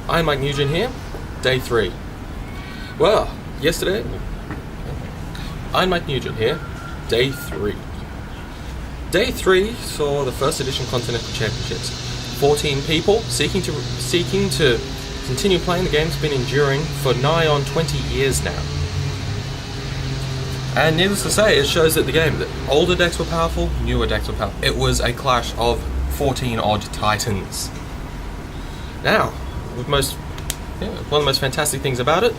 I'm Mike Nugent here, day 3. Well, yesterday, I'm Mike Nugent here, day 3. Day 3 saw the first edition Continental Championships. 14 people seeking to continue playing the game has been enduring for nigh on 20 years now. And needless to say, it shows that the game, that older decks were powerful, newer decks were powerful. It was a clash of 14 odd titans. Now, one of the most fantastic things about it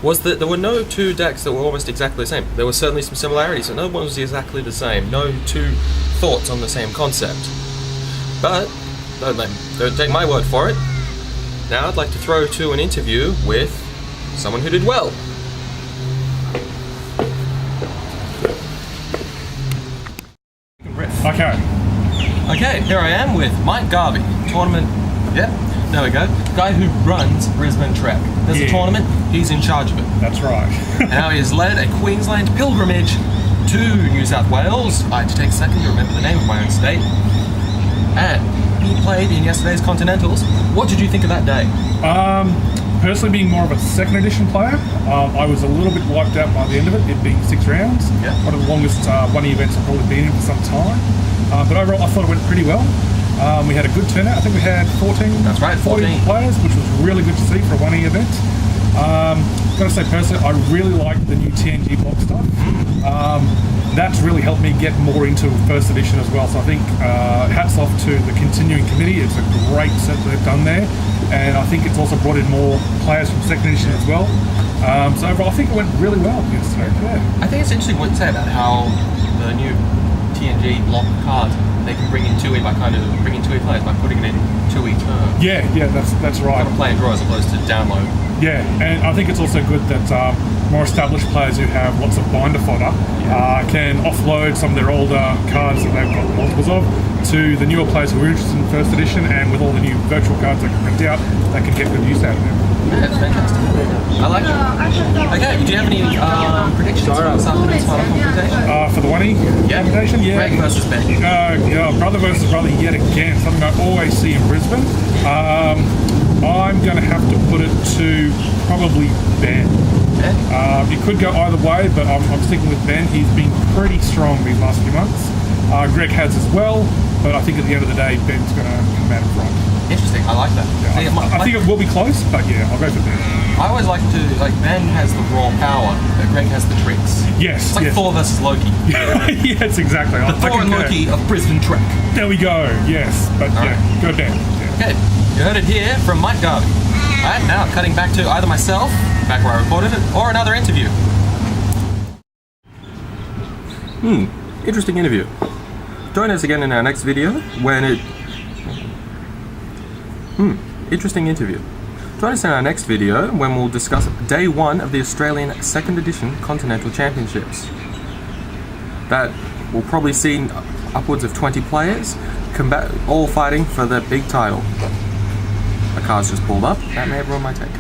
was that there were no two decks that were almost exactly the same. There were certainly some similarities, but no one was exactly the same. No two thoughts on the same concept. But don't take my word for it. Now I'd like to throw to an interview with someone who did well. Okay, here I am with Mike Garvey, tournament. Yep, there we go. Guy who runs Brisbane Trek. There's a tournament, he's in charge of it. That's right. Now he has led a Queensland pilgrimage to New South Wales. I had to take a second to remember the name of my own state. And he played in yesterday's Continentals. What did you think of that day? Personally, being more of a second edition player, I was a little bit wiped out by the end of it being 6 rounds. Yeah. One of the longest one events I've probably been in for some time. But overall, I thought it went pretty well. We had a good turnout. I think we had 14. That's right, 14 players, which was really good to see for a 1E event. Gotta say personally, I really like the new TNG block stuff. That's really helped me get more into first edition as well. So I think hats off to the continuing committee. It's a great set that they've done there, and I think it's also brought in more players from second edition as well. So overall, I think it went really well yesterday. Yeah. I think it's interesting what you say about how the new TNG block cards, they can bring in 2E by kind of bringing 2E players by putting it in 2E turn. Yeah, that's right. Kind of play and draw as opposed to download. Yeah, and I think it's also good that more established players who have lots of binder fodder can offload some of their older cards that they've got multiples of to the newer players who are interested in first edition, and with all the new virtual cards they can print out, they can get good use out of them. Yeah, it's fantastic. I like it. Okay, do you have any predictions for this afternoon's final confrontation? For the 1E confrontation? Yeah. Greg versus Ben. Brother versus brother yet again, something I always see in Brisbane. I'm going to have to put it to probably Ben. It could go either way, but I'm sticking with Ben. He's been pretty strong these last few months. Greg has as well, but I think at the end of the day, Ben's going to come out in front. Interesting, I like that. Yeah, I think it will be close, but yeah, I'll go for Ben. I always like Ben has the raw power, but Greg has the tricks. Yes. It's like Thor versus Loki. Yes, exactly. The Thor and Loki of Brisbane Trek. There we go, yes. But go Ben. Yeah. Okay, you heard it here from Mike Garvey. Alright, now cutting back to either myself, back where I recorded it, or another interview. Interesting interview. Join us again in our next video when it... Interesting interview. Join us in our next video when we'll discuss day 1 of the Australian 2nd edition Continental Championships. That will probably see upwards of 20 players all fighting for the big title. A car's just pulled up. That may have ruined my take.